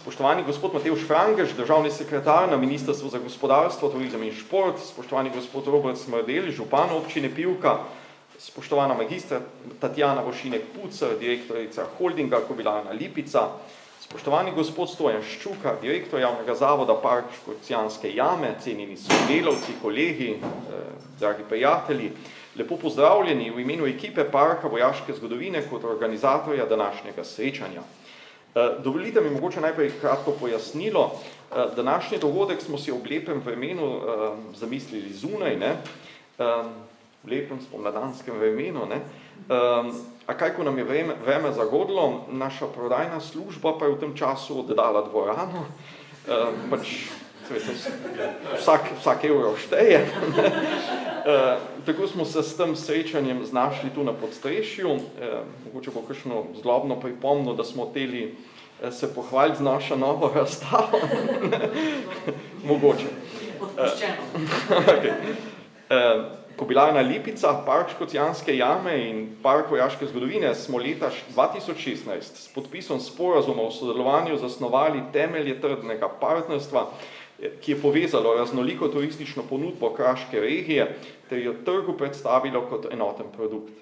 Spoštovani gospod Matevž Frangež, državni sekretar na Ministrstvu za gospodarstvo, turizem in šport, spoštovani gospod Robert Smrdelj, župan občine Pivka, spoštovana magistra Tatjana Vošinek-Pucer, direktorica holdinga Kobilarna Lipica, spoštovani gospod Stojan Ščuka, direktor javnega zavoda Park Škocjanske jame, cenjeni sodelavci, kolegi, dragi prijatelji, lepo pozdravljeni v imenu ekipe Parka vojaške zgodovine kot organizatorja današnjega srečanja. Dovolite mi mogoče najprej kratko pojasnilo. Današnji dogodek smo si ob lepem vremenu zamislili zunaj, v lepem spomladanskem vremenu. A kaj, ko nam je vreme zagodlo, naša prodajna služba pa je v tem času oddala dvorano, vsak evro šteje. Tako smo se s tem srečanjem znašli tu na podstrešju. Mogoče bo kakšno zlobno pripomno, da smo hoteli se pohvaliti z našo novo razstavo. Mogoče. Kobilarna Lipica, Park Škocjanske jame in Park vojaške zgodovine smo leta 2016 s podpisom sporazuma o sodelovanju zasnovali temelje trdnega partnerstva, ki je povezalo raznoliko turistično ponudbo kraške regije ter jo trgu predstavilo kot enoten produkt.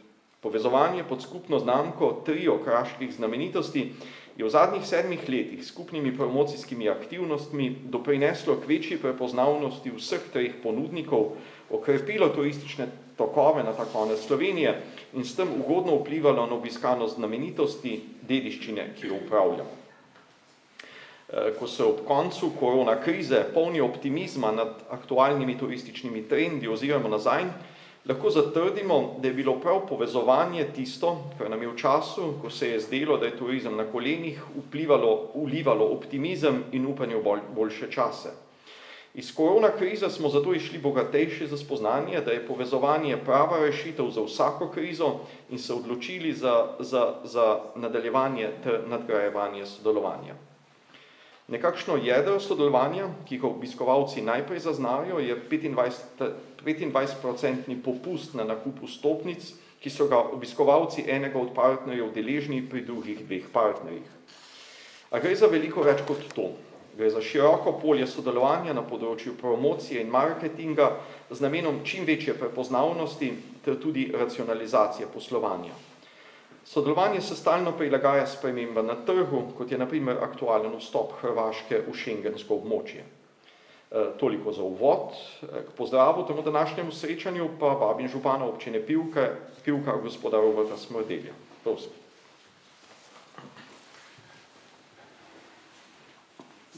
Povezovanje pod skupno znamko trio kraških znamenitosti je v zadnjih 7 letih skupnimi promocijskimi aktivnostmi doprineslo k večji prepoznavnosti vseh treh ponudnikov, okrepilo turistične tokove na ta konec Slovenije in s tem ugodno vplivalo na obiskanost znamenitosti dediščine, ki jo upravljamo. Ko se ob koncu korona krize polni optimizma nad aktualnimi turističnimi trendi oziramo nazaj, lahko zatrdimo, da je bilo prav povezovanje tisto, kar nam je v času, ko se je zdelo, da je turizem na kolenih, vlivalo optimizem in upanje v boljše čase. Iz korona krize smo zato išli bogatejši za spoznanje, da je povezovanje prava rešitev za vsako krizo in se odločili za nadaljevanje ter nadgrajevanje sodelovanja. Nekakšno jedro sodelovanja, ki ga obiskovalci najprej zaznajo, je 25% popust na nakup vstopnic, ki so ga obiskovalci enega od partnerjev deležni pri drugih dveh partnerjih. A gre za veliko več kot to. Gre za široko polje sodelovanja na področju promocije in marketinga z namenom čim večje prepoznavnosti ter tudi racionalizacije poslovanja. Sodelovanje se stalno prilagaja spremembam na trgu, kot je na primer aktualen vstop Hrvaške v šengensko območje. Toliko za uvod. K pozdravu temu današnjemu srečanju pa vabim župana občine Pivka gospoda Roberta Smrdelja. Prosim.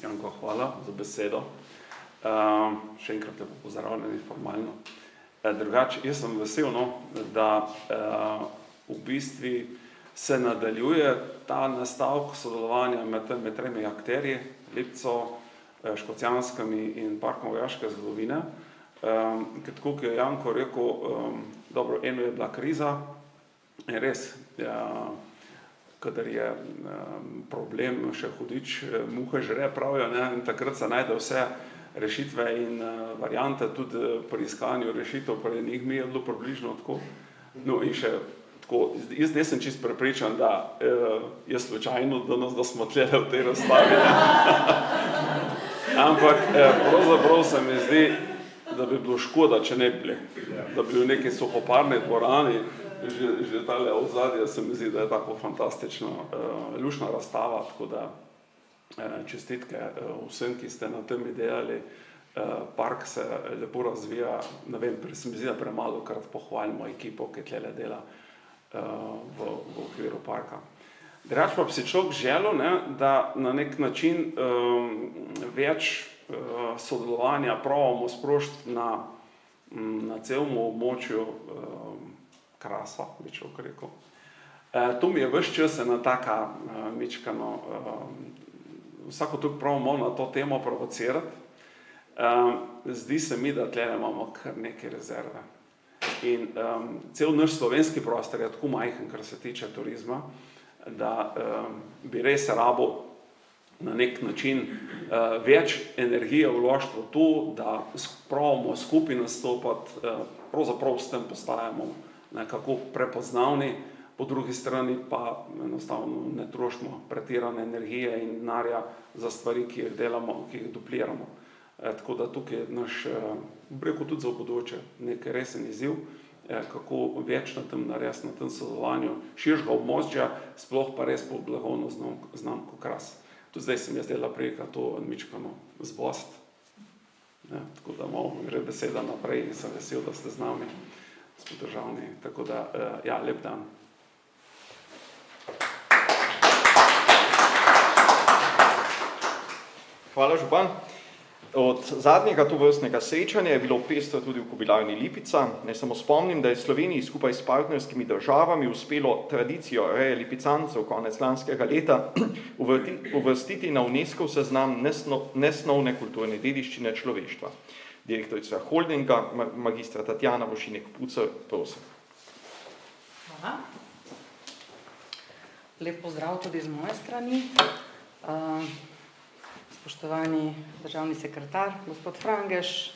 Janko, hvala za besedo. Še enkrat lepo pozdravljeni formalno. Drugače, jaz sem vesel, da v bistvu se nadaljuje ta nastavek sodelovanja med tremi akterji, Lipco, Škocjanskimi in Parkom vojaške zgodovine. Ker tako, ki je Janko rekel, dobro, eno je bila kriza, in res, kadar je problem še hudič, muhe žre, pravijo, in takrat se najde vse rešitve in variante, tudi pri iskanju rešitev, pri njih mi je bilo približno tako. No in še tako, jaz nisem čisto prepričan, da je slučajno danes, da smo tlele v tej razstavi. Ampak pravzaprav se mi zdi, da bi bilo škoda, če ne bi bili. Da bi v neki suhoparni dvorani, že tale odzadje se mi zdi, da je tako fantastično lušna razstava, tako da čestitke vsem, ki ste na tem delali. Park se lepo razvija, ne vem, se mi zdi, da premalo krat pohvalimo ekipo, ki tlele dela v okviru parka. Drugače pa bi si človek želel, da na nek način več sodelovanja pravimo sprožiti na celem območju Krasa, bi človek rekel. To mi je ves čas ena taka mičkano, vsako tukaj pravimo na to temo provocirati. Zdi se mi, da tlele imamo kar neke rezerve. In cel naš slovenski prostor je tako majhen, kar se tiče turizma, da bi res rabo na nek način več energije vložiti v to, da pravimo skupaj nastopati, pravzaprav s tem postajamo nekako prepoznavni, po drugi strani pa enostavno ne trošimo pretirane energije in denarja za stvari, ki jih delamo, ki jih dupliramo. Tako da tukaj je naš, rekel tudi za bodoče, nek resen izziv, kako več na tem narediti, na tem sodelovanju širšega območja, sploh pa res po blagovno znamko Kras. Tudi zdaj se mi je zdela prilika to mičkano zbost. Tako da malo gre beseda naprej in sem vesel, da ste z nami, gospod državni. Tako da, ja, lep dan. Hvala, župan. Od zadnjega tovrstnega srečanja je bilo pestro tudi v Kobilarni Lipica. Naj samo spomnim, da je Sloveniji skupaj s partnerskimi državami uspelo tradicijo reje lipicancev konec lanskega leta uvrstiti na UNESCO seznam nesnovne kulturne dediščine človeštva. Direktorica holdinga, magistra Tatjana Vošinek-Pucer, prosim. Hvala. Lep pozdrav tudi z moje strani. Spoštovani državni sekretar, gospod Frangeš,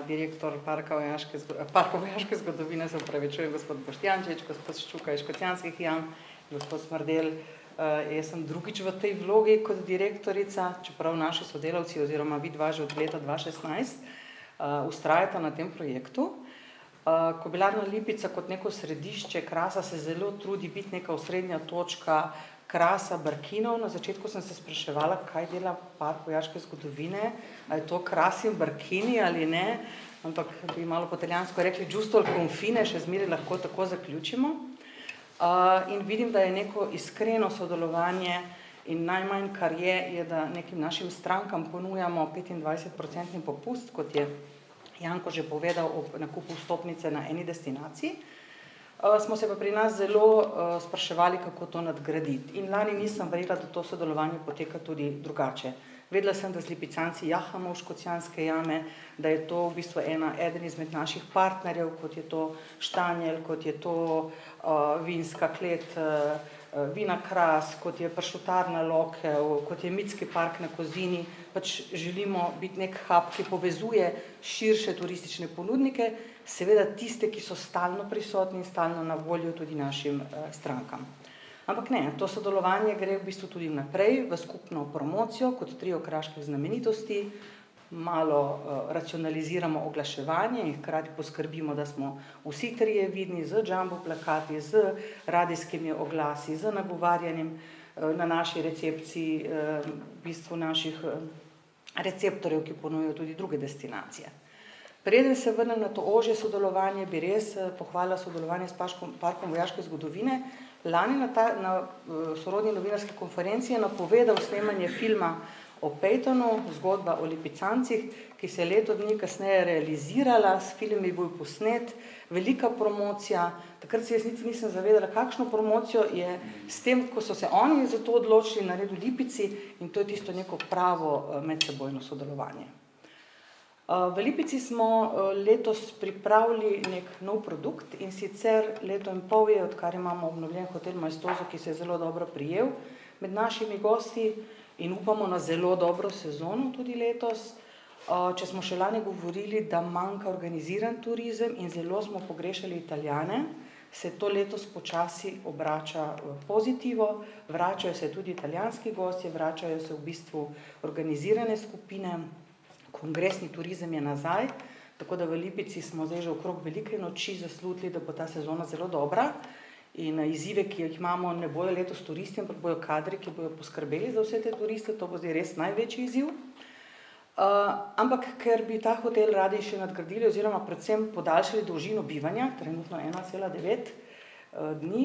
direktor Parka vojaške zgodovine, se upravičujem, gospod Boštjančič, gospod Ščuka iz Škocjanskih jam, gospod Smrdel. Jaz sem drugič v tej vlogi kot direktorica, čeprav naši sodelavci oziroma vi dva že od leta 2016 vztrajata na tem projektu. Kobilarna Lipica kot neko središče Krasa se zelo trudi biti neka osrednja točka Krasa Brkinov. Na začetku sem se spraševala, kaj dela Park vojaške zgodovine, ali je to Kras in Brkini ali ne, ampak bi malo po italijansko rekli giusto il confine, še zmeraj lahko tako zaključimo. In vidim, da je neko iskreno sodelovanje in najmanj, kar je, da nekim našim strankam ponujamo 25% popust, kot je Janko že povedal ob nakupu vstopnice na eni destinaciji. Smo se pa pri nas zelo spraševali, kako to nadgraditi. In lani nisem verjela, da to sodelovanje poteka tudi drugače. Vedela sem, da z lipicanci jahamo v Škocjanske jame, da je to v bistvu eden izmed naših partnerjev, kot je to Štanjel, kot je to vinska klet Vina Kras, kot je pršutarna Lokev, kot je Mitski park na Kozini. Pač želimo biti nek hub, ki povezuje širše turistične ponudnike, seveda tiste, ki so stalno prisotni in stalno na voljo tudi našim strankam. Ampak ne, to sodelovanje gre v bistvu tudi naprej v skupno promocijo kot trio kraških znamenitosti, malo racionaliziramo oglaševanje in hkrati poskrbimo, da smo vsi trije vidni z jumbo plakati, z radijskimi oglasi, z nagovarjanjem na naši recepciji, v bistvu naših receptorjev, ki ponujajo tudi druge destinacije. Preden se vrnem na to ožje sodelovanje, bi res pohvalila sodelovanje s Parkom vojaške zgodovine. Lani na sorodni novinarski konferenci je napovedal snemanje filma o Peytonu, zgodba o lipicancih, ki se je leto dni kasneje realizirala, s film je bil posnet, velika promocija. Takrat se jaz niti nisem zavedala, kakšno promocijo je s tem, ko so se oni za to odločili, naredili Lipici, in to je tisto neko pravo medsebojno sodelovanje. V Lipici smo letos pripravili nek nov produkt, in sicer leto in pol je, odkar imamo obnovljen hotel Maestoso, ki se je zelo dobro prijel med našimi gosti in upamo na zelo dobro sezono tudi letos. Če smo še lani govorili, da manjka organiziran turizem in zelo smo pogrešali Italijane, se to letos počasi obrača pozitivo, vračajo se tudi italijanski gostje, vračajo se v bistvu organizirane skupine, kongresni turizem je nazaj, tako da v Lipici smo zdaj že okrog velike noči zaslutili, da bo ta sezona zelo dobra in izzive, ki jih imamo, ne bojo letos turisti, ampak bojo kadri, ki bojo poskrbeli za vse te turiste, to bo zdaj res največji izziv. Ampak ker bi ta hotel radi še nadgradili oziroma predvsem podaljšali dolžino bivanja, trenutno 1,9 dni,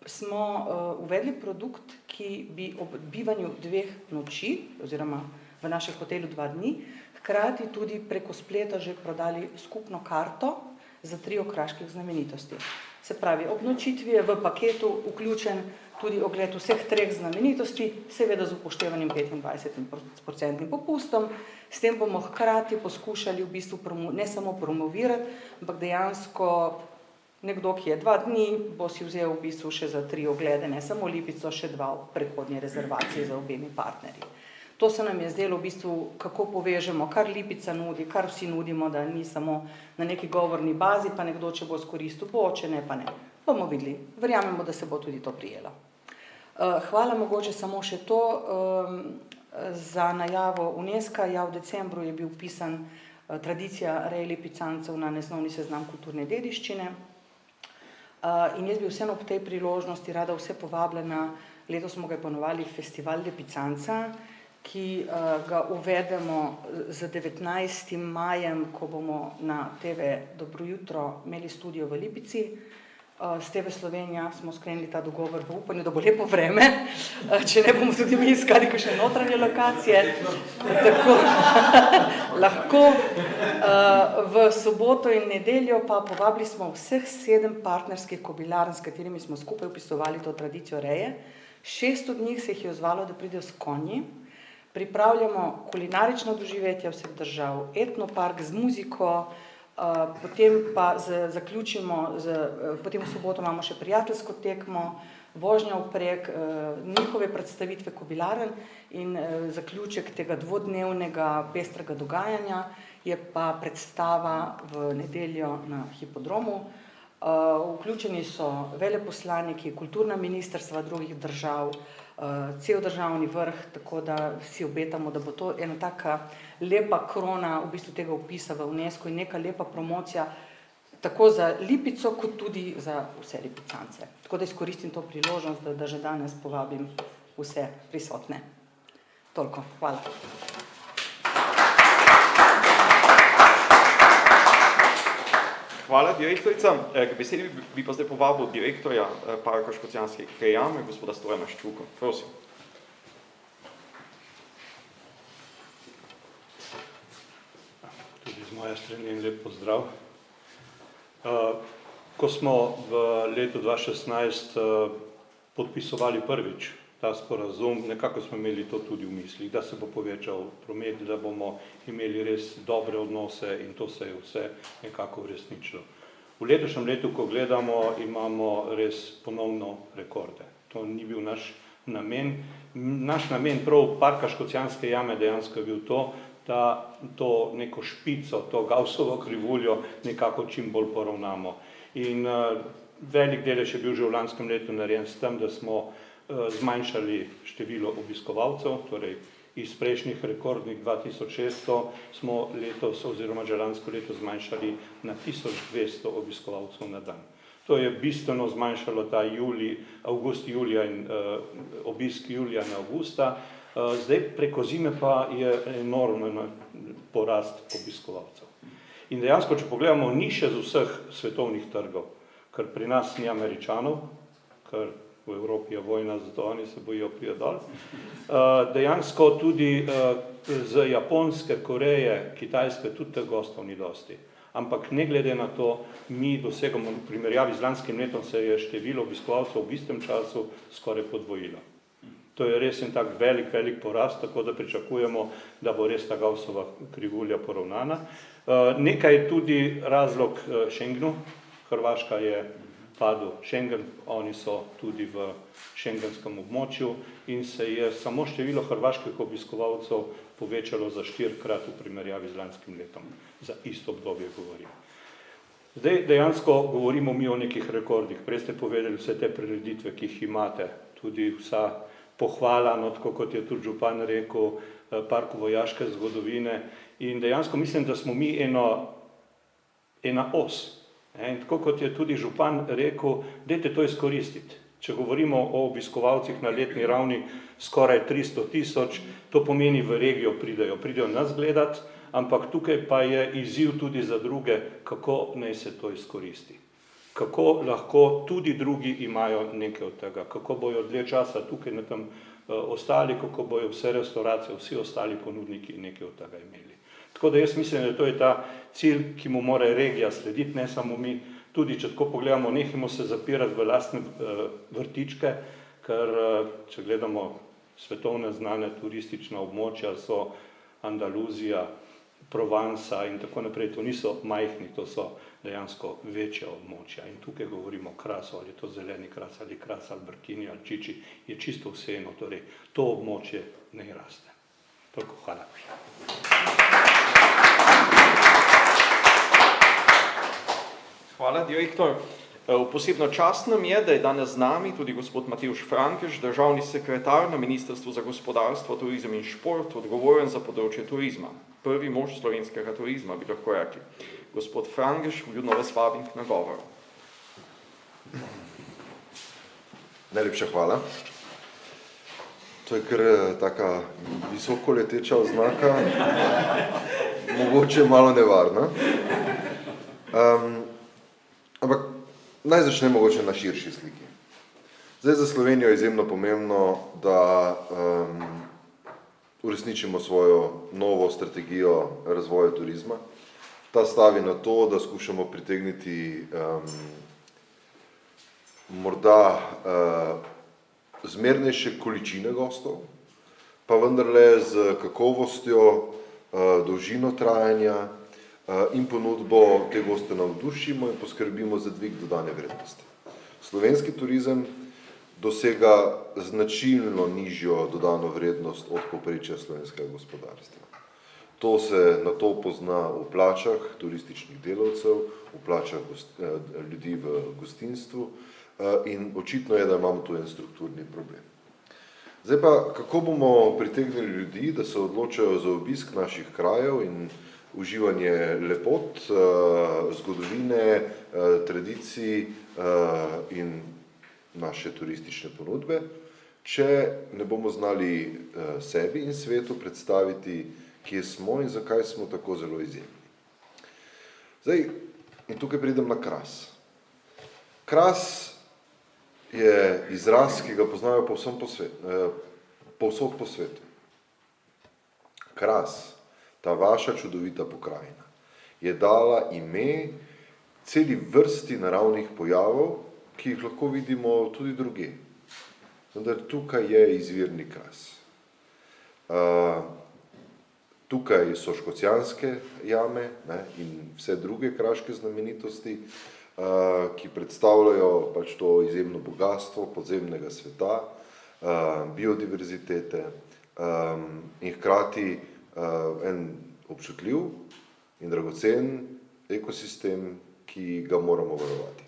smo uvedli produkt, ki bi ob bivanju 2 noči oziroma v našem hotelu 2 dni, hkrati tudi preko spleta že prodali skupno karto za trio kraških znamenitosti. Se pravi, ob nočitvi je v paketu vključen tudi ogled vseh 3 znamenitosti, seveda z upoštevanim 25% popustom. S tem bomo hkrati poskušali v bistvu ne samo promovirati, ampak dejansko nekdo, ki je 2 dni, bo si vzel v bistvu še za 3 oglede, ne samo Lipico, še 2 prehodnje rezervacije za obemi partnerji. To se nam je zdelo v bistvu, kako povežemo, kar Lipica nudi, kar vsi nudimo, da ni samo na neki govorni bazi, pa nekdo, če bo izkoristil, bo, če ne, pa ne. Bomo videli. Verjamemo, da se bo tudi to prijelo. Hvala mogoče samo še to za najavo UNESCO. Ja, v decembru je bil vpisan tradicija reje lipicancev na nesnovni seznam kulturne dediščine. In jaz bi vseeno ob tej priložnosti rada vse povabljena, letos smo ga ponovali Festival lipicanca, ki ga uvedemo z 19. majem, ko bomo na TV Dobro jutro imeli studio v Lipici. S TV Slovenija smo sklenili ta dogovor v upanju, da bo lepo vreme, če ne bomo tudi mi iskali kakšne notranje lokacije. Tako lahko v soboto in nedeljo pa povabili smo vseh 7 partnerskih kobilarn, s katerimi smo skupaj vpisovali to tradicijo reje. 6 od njih se jih je odzvalo, da pridejo s konji. Pripravljamo kulinarično doživetje vseh držav, etnopark z muziko, potem pa zaključimo, potem v soboto imamo še prijateljsko tekmo, vožnja vprek, njihove predstavitve kobilarn in zaključek tega dvodnevnega pestrega dogajanja je pa predstava v nedeljo na hipodromu. Vključeni so veleposlaniki, kulturna ministrstva drugih držav, cel državni vrh, tako da si obetamo, da bo to ena taka lepa krona v bistvu tega vpisa v UNESCO in neka lepa promocija tako za Lipico, kot tudi za vse lipicance. Tako da izkoristim to priložnost, da že danes povabim vse prisotne. Toliko. Hvala. Hvala, direktorica. K besedi bi pa zdaj povabil direktorja Parka Škocjanske jame, gospoda Stojana Ščuko. Prosim. Tudi z moje strani lep pozdrav. Ko smo v letu 2016 podpisovali prvič ta sporazum, nekako smo imeli to tudi v mislih, da se bo povečal promet, da bomo imeli res dobre odnose in to se je vse nekako uresničilo. V letošnjem letu, ko gledamo, imamo res ponovno rekorde. To ni bil naš namen. Naš namen prav Parka Škocjanske jame dejansko je bil to, da to neko špico, to Gaussovo krivuljo nekako čim bolj poravnamo. In velik delež je bil že v lanskem letu narejen s tem, da smo zmanjšali število obiskovalcev, torej iz prejšnjih rekordnih 2600 smo letos oziroma že lansko leto zmanjšali na 1200 obiskovalcev na dan. To je bistveno zmanjšalo ta avgust, julija in obisk julija in avgusta. Zdaj preko zime pa je enormen porast obiskovalcev. In dejansko, če pogledamo, ni še z vseh svetovnih trgov, ker pri nas ni Američanov, ker v Evropi je vojna, zato oni se bojijo priti dol. Dejansko tudi z Japonske, Koreje, Kitajske, tudi teh gostov ni dosti. Ampak ne glede na to, mi dosegamo, v primerjavi z lanskim letom se je število obiskovalcev v istem času skoraj podvojilo. To je res en tak velik porast, tako da pričakujemo, da bo res ta Gaussova krivulja poravnana. Nekaj je tudi razlog Schengenu. Hrvaška je padel Schengen, oni so tudi v šengenskem območju in se je samo število hrvaških obiskovalcev povečalo za 4-krat v primerjavi z lanskim letom. Za isto obdobje govorim. Zdaj dejansko govorimo mi o nekih rekordih. Prej ste povedali vse te prireditve, ki jih imate, tudi vsa pohvala, no, tako kot je tudi župan rekel, Parku vojaške zgodovine. In dejansko mislim, da smo mi ena os. In tako kot je tudi župan rekel, dajte to izkoristiti. Če govorimo o obiskovalcih na letni ravni skoraj 300 000, to pomeni v regijo pridejo nas gledati, ampak tukaj pa je izziv tudi za druge, kako naj se to izkoristi. Kako lahko tudi drugi imajo nekaj od tega, kako bojo dlje časa tukaj na tem ostali, kako bojo vse restauracije, vsi ostali ponudniki nekaj od tega imeli. Tako da jaz mislim, da to je ta cilj, ki mu mora regija slediti, ne samo mi. Tudi, če tako pogledamo, nehimo se zapirati v lastne vrtičke, ker če gledamo svetovne znane turistična območja, so Andaluzija, Provansa in tako naprej. To niso majhni, to so dejansko večja območja. In tukaj govorimo o krasu, ali je to zeleni kras, ali kras, alberkini, ali čiči, je čisto vseeno, torej to območje ne raste. Toliko, hvala. Hvala, direktor. Posebno čast nam je, da je danes z nami tudi gospod Matevž Frankeš, državni sekretar na Ministrstvu za gospodarstvo, turizem in šport, odgovoren za področje turizma. Prvi mož slovenskega turizma, bi lahko rekli. Gospod Frankeš, vljudno vas vabim k nagovoru. Najlepša hvala. To je kar taka visoko leteča oznaka, mogoče malo nevarna. Ampak naj začnem mogoče na širši sliki. Zdaj za Slovenijo je izjemno pomembno, da uresničimo svojo novo strategijo razvoja turizma. Ta stavi na to, da skušamo pritegniti morda zmernejše količine gostov, pa vendarle z kakovostjo, dolžino trajanja in ponudbo te goste navdušimo in poskrbimo za dvig dodane vrednosti. Slovenski turizem dosega značilno nižjo dodano vrednost od povprečja slovenskega gospodarstva. To se na to pozna v plačah turističnih delavcev, v plačah ljudi v gostinstvu in očitno je, da imamo tu en strukturni problem. Zdaj pa, kako bomo pritegnili ljudi, da se odločajo za obisk naših krajev in uživanje lepot, zgodovine, tradicij in naše turistične ponudbe, če ne bomo znali sebi in svetu predstaviti, kje smo in zakaj smo tako zelo izjemni. Zdaj, in tukaj pridem na Kras. Kras je izraz, ki ga poznajo povsod po svetu. Kras, ta vaša čudovita pokrajina, je dala ime celi vrsti naravnih pojavov, ki jih lahko vidimo tudi drugje. Vendar tukaj je izvirni Kras. Tukaj so Škocjanske jame in vse druge kraške znamenitosti, ki predstavljajo pač to izjemno bogatstvo podzemnega sveta, biodiverzitete in hkrati en občutljiv in dragocen ekosistem, ki ga moramo varovati.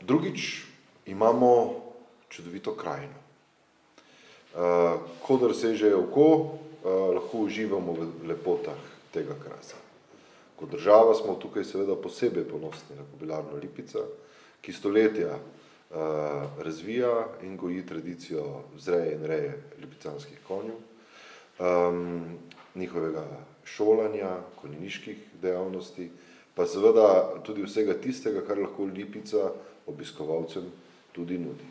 Drugič, imamo čudovito krajino. Kodar seže oko, lahko uživamo v lepotah tega Krasa. Kot država smo tukaj seveda posebej ponosni na Kobilarno Lipica, ki stoletja razvija in goji tradicijo vzreje in reje lipicanskih konjev, njihovega šolanja, konjeniških dejavnosti, pa seveda tudi vsega tistega, kar lahko Lipica obiskovalcem tudi nudi.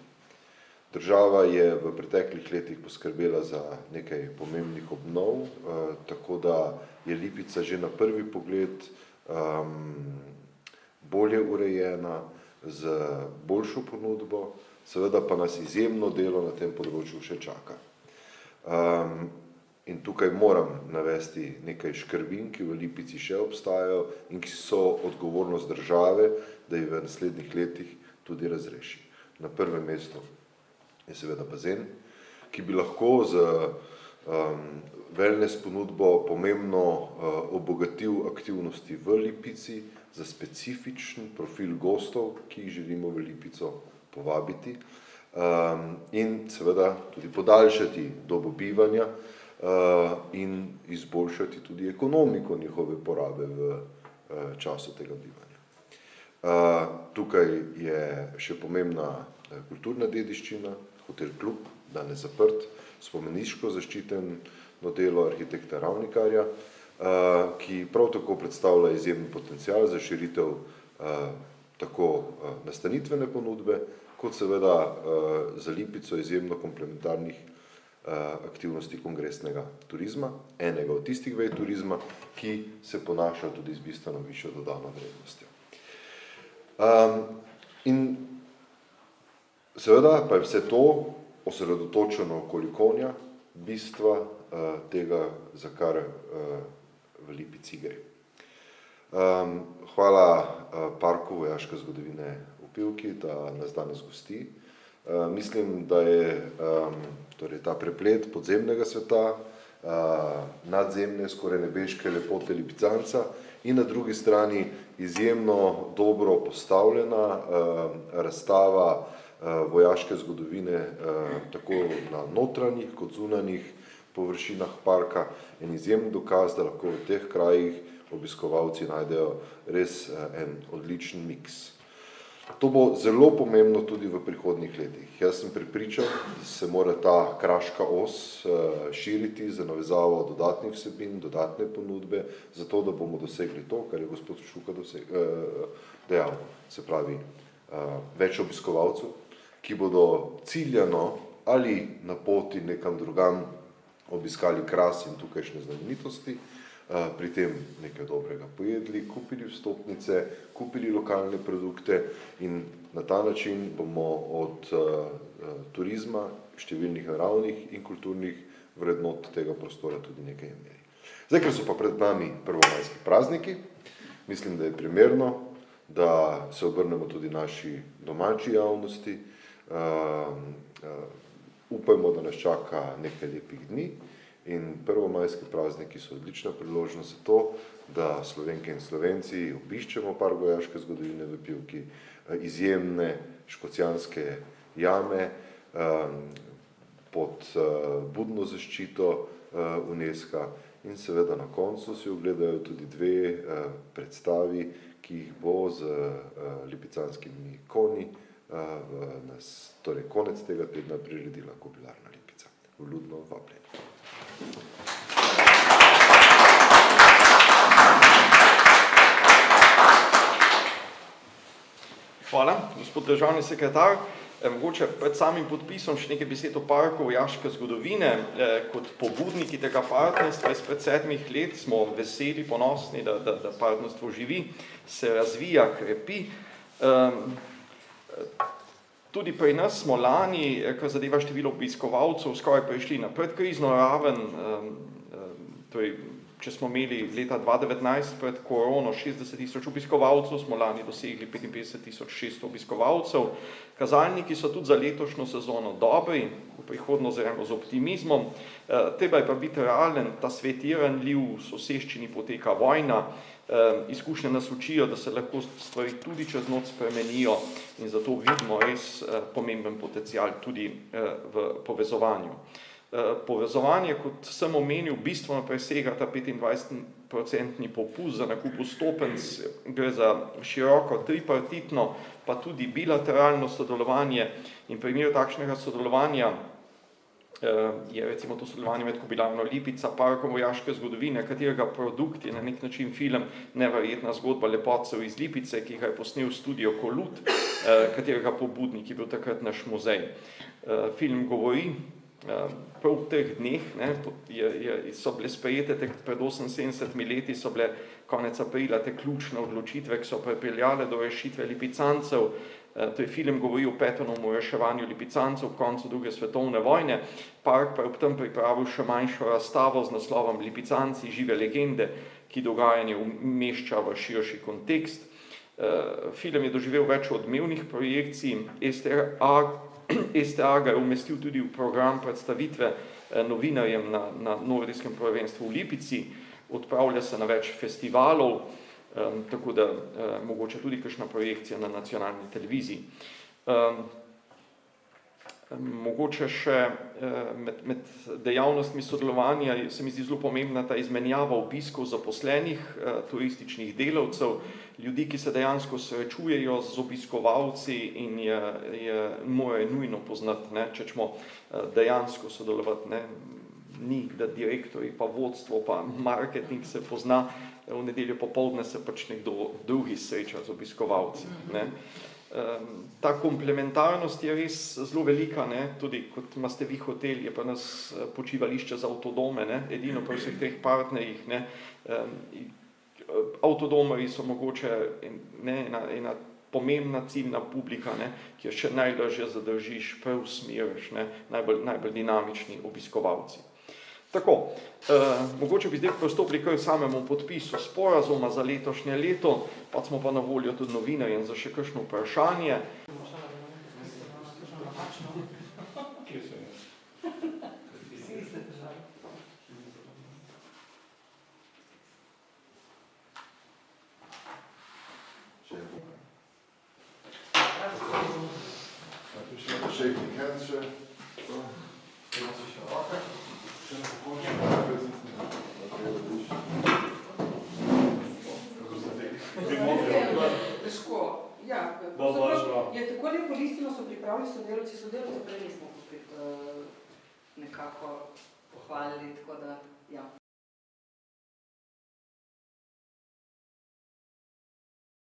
Država je v preteklih letih poskrbela za nekaj pomembnih obnov, tako da je Lipica že na prvi pogled bolje urejena, z boljšo ponudbo, seveda pa nas izjemno delo na tem področju še čaka. In tukaj moram navesti nekaj škrbin, ki v Lipici še obstajajo in ki so odgovornost države, da jih v naslednjih letih tudi razreši. Na prvem mestu je seveda bazen, ki bi lahko z wellness ponudbo pomembno obogatil aktivnosti v Lipici za specifičen profil gostov, ki jih želimo v Lipico povabiti in seveda tudi podaljšati dobo bivanja in izboljšati tudi ekonomiko njihove porabe v času tega bivanja. Tukaj je še pomembna kulturna dediščina, hotel klub, danes zaprt, spomeniško zaščiteno delo arhitekta Ravnikarja, ki prav tako predstavlja izjemen potencial za širitev tako nastanitvene ponudbe, kot seveda za Lipico izjemno komplementarnih aktivnosti kongresnega turizma, enega od tistih vej turizma, ki se ponaša tudi z bistveno višjo dodano vrednostjo. In seveda pa je vse to osredotočeno okoli konja, bistva tega, za kar v Lipici gre. Hvala Parku vojaške zgodovine v Pivki, da nas danes gosti. Mislim, da je ta preplet podzemnega sveta, nadzemne, skoraj nebeške lepote Lipicanca in na drugi strani izjemno dobro postavljena razstava vojaške zgodovine, tako na notranjih kot zunanjih površinah parka, in izjemen dokaz, da lahko v teh krajih obiskovalci najdejo res en odličen miks. To bo zelo pomembno tudi v prihodnjih letih. Jaz sem prepričan, da se mora ta kraška os širiti za navezavo dodatnih vsebin, dodatne ponudbe, zato da bomo dosegli to, kar je gospod Šuka dejal, se pravi več obiskovalcev, ki bodo ciljano ali na poti nekam drugam obiskali Kras in tukajšnje znamenitosti, pri tem nekaj dobrega pojedli, kupili vstopnice, kupili lokalne produkte in na ta način bomo od turizma, številnih naravnih in kulturnih vrednot tega prostora tudi nekaj imeli. Zdaj, ker so pa pred nami prvomajski prazniki, mislim, da je primerno, da se obrnemo tudi naši domači javnosti. Upajmo, da nas čaka nekaj lepih dni. In prvomajski prazniki so odlična priložnost za to, da Slovenke in Slovenci obiščemo park vojaške zgodovine v Pivki, izjemne Škocjanske jame pod budno zaščito UNESCO in seveda na koncu si ogledajo tudi dve predstavi, ki jih bo z lipicanskimi konji torej konec tega tedna priredila Kobilarna Lipica. Vljudno vabljeni. Hvala, gospod državni sekretar. Mogoče pred samim podpisom še nekaj besed o parku vojaške zgodovine. Kot pobudniki tega partnerstva izpred 7 let smo veseli, ponosni, da partnerstvo živi, se razvija, krepi. Tudi pri nas smo lani, kar zadeva število obiskovalcev, skoraj prišli na predkrizno raven, torej, če smo imeli leta 2019 pred korono 60.000 obiskovalcev, smo lani dosegli 55.600 obiskovalcev. Kazalniki so tudi za letošnjo sezono dobri, v prihodnjo zremo z optimizmom. Treba je pa biti realen, ta svet je ranljiv, v soseščini poteka vojna, izkušnje nas učijo, da se lahko stvari tudi čez noč spremenijo in zato vidimo res pomemben potencial tudi v povezovanju. Povezovanje, kot sem omenil, bistveno presega ta 25% popust za nakup vstopenc, gre za široko tripartitno, pa tudi bilateralno sodelovanje in primer takšnega sodelovanja je recimo to sodelovanje med Kobilarno Lipica, parkom vojaške zgodovine, katerega produkt je na nek način film Neverjetna zgodba lepotcev iz Lipice, ki ga je posnel studio Kolut, katerega pobudnik je bil takrat naš muzej. Film govori, prav v teh dneh so bile sprejete pred 78 leti, so bile konec aprila te ključne odločitve, ki so pripeljale do rešitve lipicancev. To je film govori o Petonovem reševanju lipicancev v koncu druge svetovne vojne. Park pa je ob tem pripravil še manjšo razstavo z naslovom Lipicanci, žive legende, ki dogajanje umešča v širši kontekst. Film je doživel več odmevnih projekcij, STA ga je umestil tudi v program predstavitve novinarjem na nordijskem prvenstvu v Lipici, odpravlja se na več festivalov, tako da mogoče tudi kakšna projekcija na nacionalni televiziji. Mogoče še med dejavnostmi sodelovanja se mi zdi zelo pomembna ta izmenjava obiskov zaposlenih, turističnih delavcev, ljudi, ki se dejansko srečujejo z obiskovalci in morajo nujno poznati, če ćemo dejansko sodelovati, ni, da direktorji pa vodstvo pa marketing se pozna, v nedeljo popoldne se pač nekdo drugi sreča z obiskovalci. Ta komplementarnost je res zelo velika, tudi kot imate vi hotel, je pa nas počivališče za avtodome, edino pri vseh teh partnerjih. Avtodomari so mogoče ena pomembna ciljna publika, ki jo še najlažje zadržiš, preusmeriš, najbolj dinamični obiskovalci. Tako, mogoče bi zdaj pristopili k samemu podpisu sporazuma za letošnje leto, pa smo pa na voljo tudi novinarjem za še kakšno vprašanje. shaking hands še. Še na pokonček. Težko. Ja, je tako lepo listino so pripravili sodelavci, prej nismo nekako pohvalili, tako da, ja.